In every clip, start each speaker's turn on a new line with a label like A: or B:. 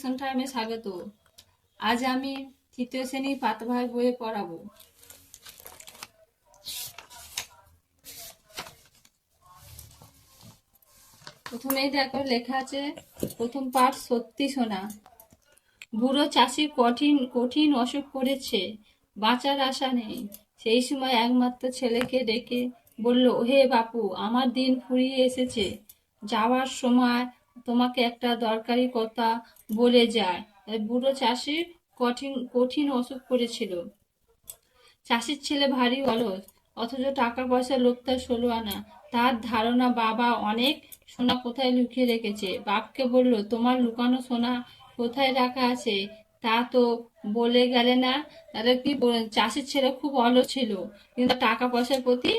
A: Tuition টাইমে স্বাগত। আজ আমি তৃতীয় শ্রেণী পাতভাই বইয়ে পড়াবো। প্রথমেই দেখো লেখা আছে প্রথম পাঠ, সত্যি শোনা। বুড়ো চাষি কঠিন কঠিন অসুখ করেছে, বাঁচার আশা নেই। সেই সময় একমাত্র ছেলেকে ডেকে বলল, হে বাপু, আমার দিন ফুরিয়ে এসেছে। যাওয়ার সময় তোমাকে একটা দরকারি কথা বলে যায়। বুড়ো চাষি কঠিন কঠিন অসুখ করেছিল। চাষির ছেলে ভারী অলস, অথচ টাকা পয়সার লোভ তার 16 আনা। তার ধারণা বাবা অনেক সোনা কোথায় লুকিয়ে রেখেছে। বাপকে বলল, তোমার লুকানো সোনা কোথায় রাখা আছে তা তো বলে গেলে না। তাহলে কি চাষির ছেলে খুব অলস ছিল, কিন্তু টাকা পয়সার প্রতি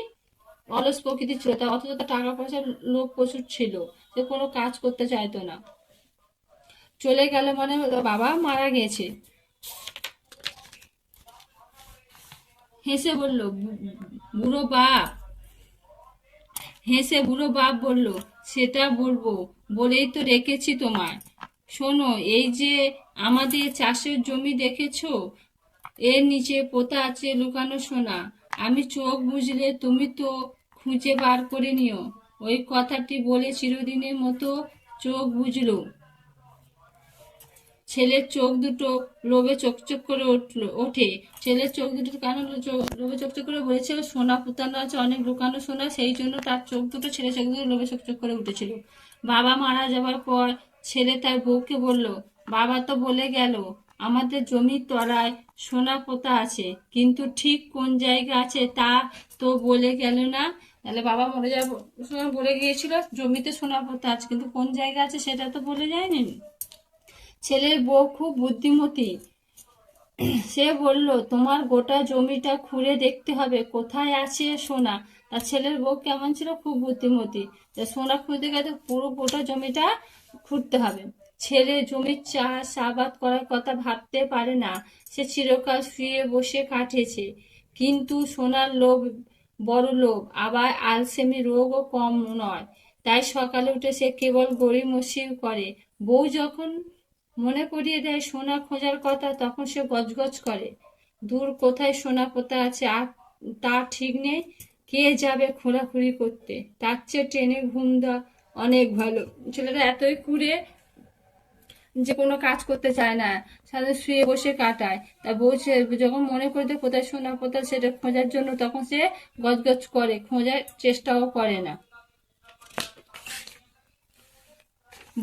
A: অলস প্রকৃতি ছিল, তা অথচ তার টাকা পয়সার লোভ প্রচুর ছিল। সে কোনো কাজ করতে চাইতো না। চলে গেল মানে বাবা মারা গেছে। হেসে বলল বুড়ো বাপ বুড়ো বাপ বলল, সেটা বলবো বলেই তো রেখেছি তোমায়। শোনো, এই যে আমাদের চাষের জমি দেখেছো, এর নিচে পোতা আছে লুকানো সোনা। আমি চোখ বুঝলে তুমি তো খুঁজে বার করে নিও। ওই কথাটি বলে চিরদিনের মতো চোখ বুঝলো। ছেলের চোখ দুটো লোভে চকচক করে ওঠে। ছেলের চোখ দুটো কেন লোভে চকচক করে বলেছিল, সোনা পুতানো আছে, অনেক লুকানো সোনা, সেই জন্য তার চোখ দুটো, ছেলে চোখ দুটো লোভে চকচক করে উঠেছিল। বাবা মারা যাবার পর ছেলে তার বউকে বলল, বাবা তো বলে গেল আমাদের জমির তলায় সোনা পোতা আছে, কিন্তু ঠিক কোন জায়গা আছে তা তো বলে গেল না। তাহলে বাবা মরে যাওয়ার সময় বলে গিয়েছিল জমিতে সোনা পোতা আছে, কিন্তু কোন জায়গা আছে সেটা তো বলে যায়নি। ছেলের বউ খুব বুদ্ধিমতী। সে বলল, তোমার গোটা জমিটা খুঁড়ে দেখতে হবে কোথায় আছে সোনা। আর ছেলের বউ কেমন ছিল, খুব বুদ্ধিমতী। সোনা খুঁজতে গেলে পুরো গোটা জমিটা খুঁড়তে হবে। ছেলে জমির চাষ আবাদ করার কথা ভাবতে পারে না। সে চিরকাল শুয়ে বসে কাটিয়েছে। কিন্তু সোনার লোভ বড় লোভ, আবার আলসেমি রোগও কম নয়। তাই সকালে উঠে সে কেবল গড়িমসি করে। বউ যখন মনে করিয়ে দেয় সোনা খোঁজার কথা, তখন সে গজগজ করে। দূর কোথায় সোনা পোতা আছে আর তা ঠিক নেই, কে যাবে খোঁড়াখুড়ি করতে। তার চেয়ে ট্রেনে ঘুম দেওয়া অনেক ভালো। ছেলেটা এতই কুড়ে যে কোনো কাজ করতে চায় না, সাথে শুয়ে বসে কাটায়। তা বউ যখন মনে করে দেয় কোথায় সোনা পোতা সেটা খোঁজার জন্য, তখন সে গজগজ করে, খোঁজার চেষ্টাও করে না।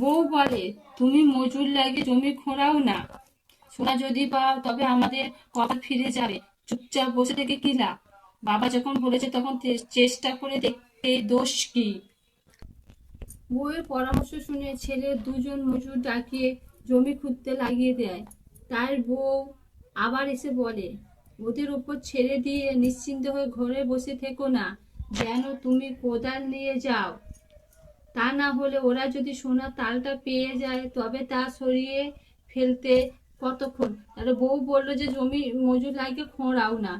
A: বউ বলে, তুমি মজুর লাগিয়ে জমি খোঁড়াও না, সোনা যদি পাও তবে আমাদের কপাল ফিরে যাবে। চুপচাপ বসে থেকে কি লাভ। বাবা যখন বলেছে তখন চেষ্টা করে দেখতে দোষ কি। বউয়ের পরামর্শ শুনে ছেলে দুজন মজুর ডাকিয়ে জমি খুঁড়তে লাগিয়ে দেয়। তার বউ আবার এসে বলে, ওদের উপর ছেড়ে দিয়ে নিশ্চিন্ত হয়ে ঘরে বসে থেকো না, যেন তুমি কোদাল নিয়ে যাও। তা না হলে ওরা যদি সোনার তালটা পেয়ে যায় তবে তা সরিয়ে ফেলতে কতক্ষণ। তাহলে বউ বললো যে জমি মজুর লাগিয়ে খোঁড়াও না,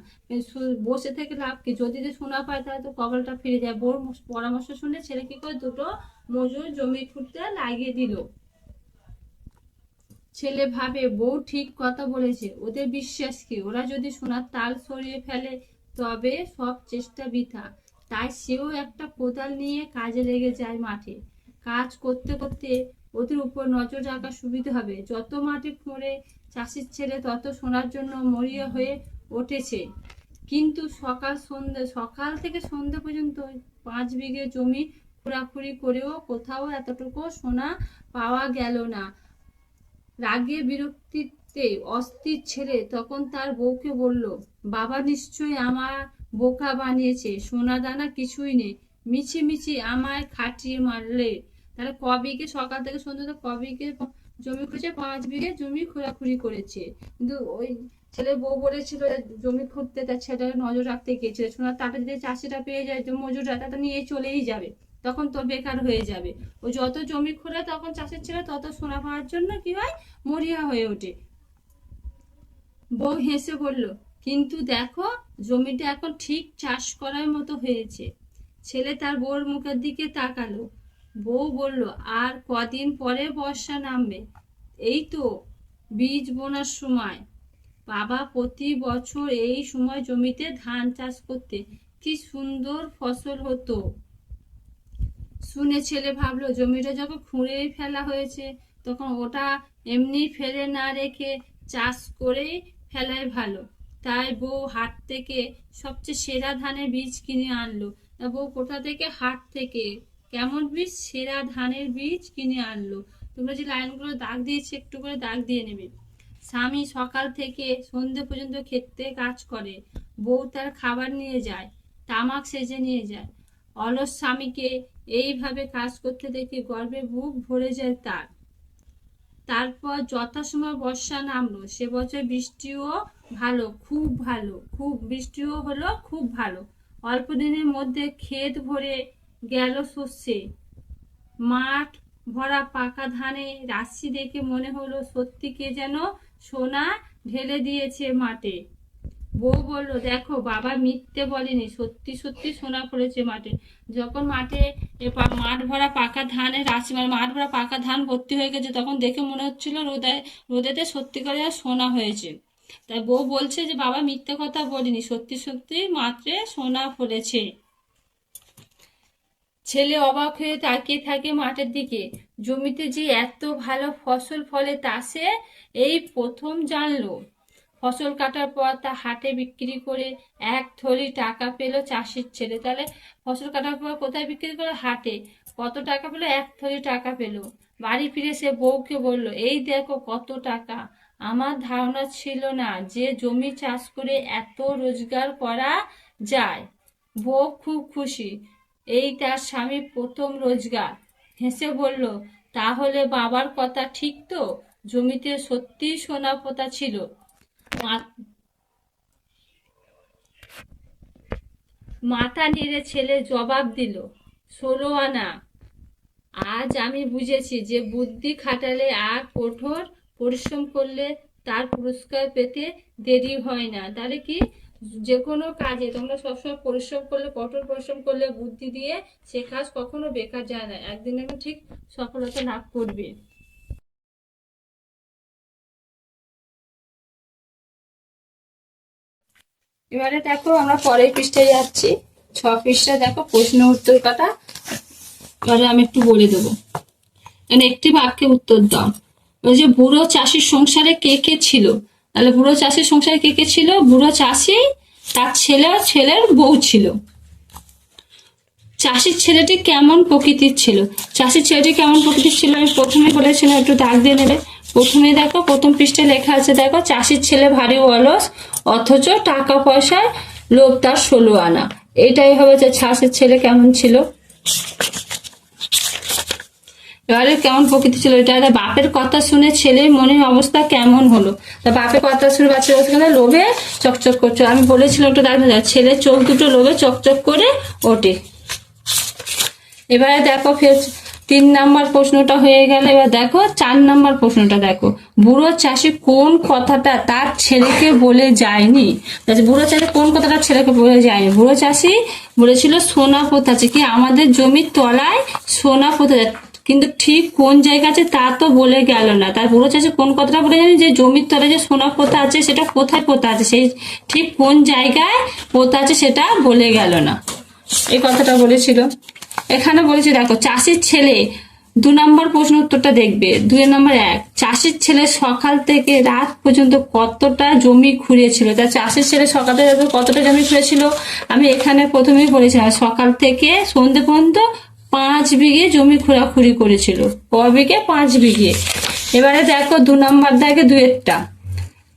A: বসে থেকে লাভ কি, যদি যে সোনা পায় তাহলে তো কপালটা ফিরে যায়। বউর পরামর্শ শুনে ছেলে কি করে দুটো মজুর জমি খুঁড়তে লাগিয়ে দিল। ছেলে ভাবে বউ ঠিক কথা বলেছে, ওদের বিশ্বাস কি, ওরা যদি সোনার তাল সরিয়ে ফেলে তবে সব চেষ্টা বৃথা। তাই সেও একটা কোদাল নিয়ে কাজে লেগে যায় মাঠে। কাজ করতে করতে ওদের উপর নজর রাখা সুবিধা হবে। যত মাটি খুঁড়ে চাষির ছেলে তত সোনার জন্য মরিয়া হয়ে উঠেছে। কিন্তু সকাল থেকে সন্ধ্যা পর্যন্ত 5 বিঘে জমি খোঁড়াখুড়ি করেও কোথাও এতটুকু সোনা পাওয়া গেল না। রাগে বিরক্তিতে অস্থির ছেলে তখন তার বউকে বলল, বাবা নিশ্চয়ই আমার বোকা বানিয়েছে, সোনা দানা কিছুই নেই, মিছি আমায় খাটিয়ে মারলে। তাহলে ক বিঘে, সকাল থেকে সন্ধ্যা ক বিঘে জমি খুঁজে, 5 বিঘে জমি খোঁড়াখুড়ি করেছে। কিন্তু ওই ছেলে বউ বলেছিল জমি খুঁড়তে, তার ছেলে নজর রাখতে গিয়েছিল। সোনার তাটা যদি চাষিটা পেয়ে যায়, মজুররা তাটা নিয়ে চলেই যাবে, তখন তো বেকার হয়ে যাবে। ও যত জমি খোঁড়ে তখন চাষের ছেলে তত সোনা পাওয়ার জন্য কি হয়, মরিয়া হয়ে ওঠে। বউ হেসে বলল, কিন্তু দেখো জমিটা এখন ঠিক চাষ করার মতো হয়েছে। ছেলে তার বউর মুখের দিকে তাকালো। বউ বলল, আর কদিন পরে বর্ষা নামবে, এই তো বীজ বোনার সময়। বাবা প্রতি বছর এই সময় জমিতে ধান চাষ করতে, কি সুন্দর ফসল হতো। শুনে ছেলে ভাবলো জমিটা যখন খুঁড়েই ফেলা হয়েছে তখন ওটা এমনি ফেলে না রেখে চাষ করেই ফেলাই ভালো। তাই বউ হাট থেকে সবচেয়ে সেরা ধানের বীজ কিনে আনলো। বউ কোথা থেকে? হাট থেকে। কেমন বীজ? সেরা ধানের বীজ কিনে আনলো। তোমরা যে লাইনগুলো দাগ দিয়েছি একটু করে দাগ দিয়ে নেবে। স্বামী সকাল থেকে সন্ধে পর্যন্ত ক্ষেতে কাজ করে, বউ তার খাবার নিয়ে যায়, তামাক সেজে নিয়ে যায়। অলস স্বামীকে এইভাবে কাজ করতে দেখে গর্বে বুক ভরে যায় তার। তারপর যথাসময় বর্ষা নামলো। সে বছর বৃষ্টিও ভালো, খুব ভালো, খুব বৃষ্টিও হলো খুব ভালো। অল্প দিনের মধ্যে ক্ষেত ভরে গেল শস্যে। মাঠ ভরা পাকা ধানে রাশি দেখে মনে হলো সত্যি কে যেন সোনা ঢেলে দিয়েছে মাঠে। বউ বলল, দেখো বাবা মিথ্যে বলেনি, সত্যি সত্যি সোনা পড়েছে মাঠে। যখন মাঠে মাঠ ভরা পাকা ধানের রাশি, মানে মাঠ ভরা পাকা ধান ভর্তি হয়ে গেছে, তখন দেখে মনে হচ্ছিল রোদেতে সত্যি করে সোনা হয়েছে। তাই বউ বলছে যে বাবা মিথ্যে কথা বলিনি, সত্যি সত্যি মাঠে সোনা ফলেছে। ছেলে অবাক হয়ে তাকিয়ে থাকে মাঠের দিকে। জমিতে যে এত ভালো ফসল ফলে তা সে এই প্রথম জানলো। ফসল কাটার পর তা হাটে বিক্রি করে এক থলি টাকা পেল চাষির ছেলে। তাহলে ফসল কাটার পর কোথায় বিক্রি করে? হাটে। কত টাকা পেলো? এক থলি টাকা পেলো। বাড়ি ফিরে সে বউকে বলল, এই দেখো কত টাকা। আমার ধারণা ছিল না যে জমি চাষ করে এত রোজগার করা যায়। বউ খুব খুশি, এই তার স্বামীর প্রথম রোজগার। হেসে বলল, তাহলে বাবার কথা ঠিক তো, জমিতে সত্যিই সোনা পোতা ছিল। মাথা নেড়ে ছেলে জবাব দিল, 16 আনা। আজ আমি বুঝেছি যে বুদ্ধি খাটালে আর কঠোর পরিশ্রম করলে তার পুরস্কার পেতে দেরি হয় না। তাহলে কি, যে কোনো কাজে তোমরা সবসময় পরিশ্রম করলে, কঠোর পরিশ্রম করলে, বুদ্ধি দিয়ে, সে কাজ কখনো বেকার যায় না, একদিন একদিন ঠিক সফলতা লাভ করবে। এবারে দেখো আমরা পরের পৃষ্ঠায় যাচ্ছি। 6 পৃষ্ঠায় দেখো প্রশ্ন উত্তর কটা। এবারে আমি একটু বলে দেবো, মানে একটি বাক্যে উত্তর দাও। ওই যে বুড়ো চাষির সংসারে কে কে ছিল? তাহলে বুড়ো চাষির সংসারে কে কে ছিল? বুড়ো চাষি, তার ছেলে, ছেলের বউ ছিল। চাষির ছেলেটি কেমন প্রকৃতির ছিল? চাষির ছেলেটি কেমন প্রকৃতির ছিল আমি প্রথমে বলেছিলাম, একটু দাগ দিয়ে নেবে। প্রথমে দেখো প্রথম পৃষ্ঠায় লেখা আছে, দেখো চাষির ছেলে ভারী অলস, অথচ টাকা পয়সায় লোভ তার 16 আনা। এটাই হবে যে চাষির ছেলে কেমন ছিল। এবারে কেমন প্রকৃতি ছিল এটা? বাপের কথা শুনে ছেলের মনের অবস্থা কেমন হলো? তা বাপের কথা শুনে বাচ্চা লোভে চকচক করছে। আমি বলেছিলাম একটু দেখো, ছেলের চোখ দুটো লোভে চকচক করে ওঠে। এবারে দেখো ফের 3 নাম্বার প্রশ্নটা হয়ে গেল। এবার দেখো 4 নাম্বার প্রশ্নটা দেখো, বুড়ো চাষি কোন কথাটা তার ছেলেকে বলে যায়নি? বুড়ো চাষি কোন কথাটা ছেলেকে বলে যায়নি? বুড়ো চাষি বলেছিল সোনা পোতা আছে, কি আমাদের জমির তলায় সোনা পোতা আছে, কিন্তু ঠিক কোন জায়গা আছে তা তো বলে গেল না। তার বুড়ো চাষি কোন কথাটা বলে জানি, যে জমির তলায় যে সোনা পোতা আছে সেটা কোথায় পোতা আছে, সেই ঠিক কোন জায়গায় পোতা আছে সেটা বলে গেল না, এই কথাটা বলেছিল। এখানে বলেছে দেখো চাষির ছেলে, 2 নম্বর প্রশ্ন উত্তরটা দেখবে। 2 নম্বর 1, চাষির ছেলে সকাল থেকে রাত পর্যন্ত কতটা জমি খুঁড়েছিল? তা চাষির ছেলে সকাল থেকে কতটা জমি খুঁড়েছিল আমি এখানে প্রথমেই বলেছিলাম, সকাল থেকে সন্ধ্যে পর্যন্ত 5 বিঘে জমি খোঁড়াখুড়ি করেছিল। ক বিঘে? 5 বিঘে। এবারে দেখো 2 নম্বর দাগে 2-এরটা,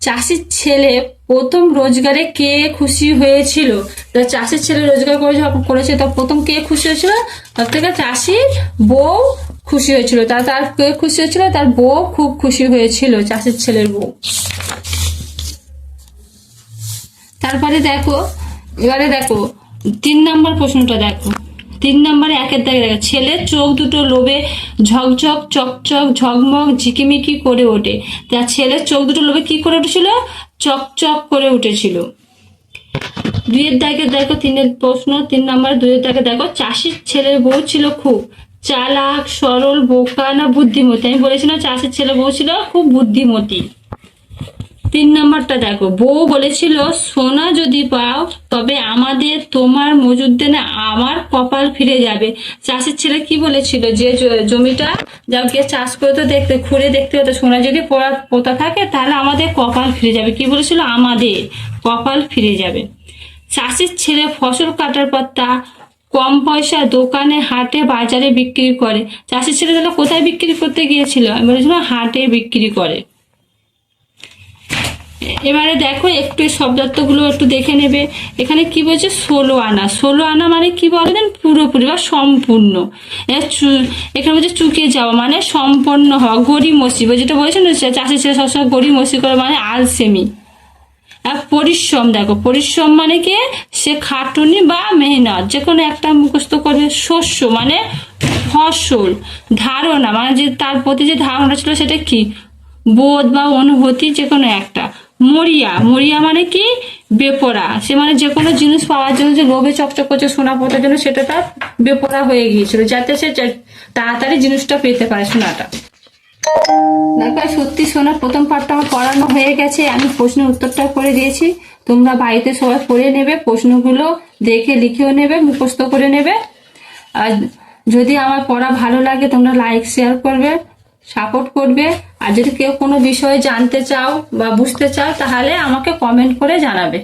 A: চাষির ছেলে প্রথম রোজগারে কে খুশি হয়েছিল? চাষির ছেলে রোজগার করেছে তা প্রথম কে খুশি হয়েছিল? তার থেকে চাষির বউ খুশি হয়েছিল। তার কে খুশি হয়েছিল? তার বউ খুব খুশি হয়েছিল, চাষির ছেলের বউ। তারপরে দেখো, এবারে দেখো 3 নম্বর প্রশ্নটা দেখো। 3 নম্বরে 1-এর দাগে দেখো, ছেলের চোখ দুটো লোভে ঝকঝক চকচক ঝকমক ঝিকিমিকি করে ওঠে। তার ছেলের চোখ দুটো লোভে কি করে উঠেছিল? চকচক করে উঠেছিল। 2-এর দাগে দেখো 3 প্রশ্ন, 3 নম্বর 2-এর দাগে দেখো, চাষির ছেলের বউ ছিল খুব, চালাক, সরল, বোকা না বুদ্ধিমতী? আমি বলেছিলাম চাষের ছেলে বউ ছিল খুব বুদ্ধিমতী। 3 নম্বরটা দেখো, বউ বলেছিল সোনা যদি পাও তবে আমাদের তোমার মজুরদের না আমার কপাল ফিরে যাবে। চাষের ছেলে কি বলেছিল, যে জমিটা যাও গিয়ে চাষ করে তো দেখতে, খুঁড়ে দেখতে হতো, সোনা যদি পোতা থাকে তাহলে আমাদের কপাল ফিরে যাবে। কি বলেছিল? আমাদের কপাল ফিরে যাবে। চাষির ছেলে ফসল কাটার পর তা কম পয়সা দোকানে, হাটে, বাজারে বিক্রি করে। চাষির ছেলে তাহলে কোথায় বিক্রি করতে গিয়েছিল? আমি বলেছিলাম হাটে বিক্রি করে। এবারে দেখো একটু এই শব্দার্থগুলো একটু দেখে নেবে। এখানে কি বলছে? 16 আনা। 16 আনা মানে কি বলেন? পুরোপুরি বা সম্পূর্ণ। এখানে বলছে চুকে যাওয়া মানে সম্পন্ন হওয়া। গড়িমসি, যেটা বলেছেন চাষের ছেলে সবসময় গড়িমসি করে মানে আলসেমি। আর পরিশ্রম, দেখো পরিশ্রম মানে কি? সে খাটুনি বা মেহনত, যে কোনো একটা মুখস্থ করবে। শস্য মানে ফসল। ধারণা মানে যে তার প্রতি যে ধারণা ছিল সেটা কি? বোধ বা অনুভূতি, যে কোনো একটা। মরিয়া, মরিয়া মানে কি? বেপরা। সে মানে যে কোনো জিনিস পাওয়ার জন্য যে লোভে চকচক করছে সোনা পোতার জন্য, সেটা তার বেপরা হয়ে গিয়েছিল, যাতে সে তাড়াতাড়ি জিনিসটা পেতে পারে, সোনাটা। দেখো সত্যি সোনা প্রথম পার্টটা আমার পড়ানো হয়ে গেছে, আমি প্রশ্নের উত্তরটা করে দিয়েছি। তোমরা বাড়িতে সবাই পড়ে নেবে, প্রশ্নগুলো দেখে লিখেও নেবে, মুখস্থ করে নেবে। আর যদি আমার পড়া ভালো লাগে তোমরা লাইক শেয়ার করবে, সাপোর্ট করবে। আর যদি কেউ কোনো বিষয়ে জানতে চাও বা বুঝতে চাও তাহলে আমাকে কমেন্ট করে জানাবে।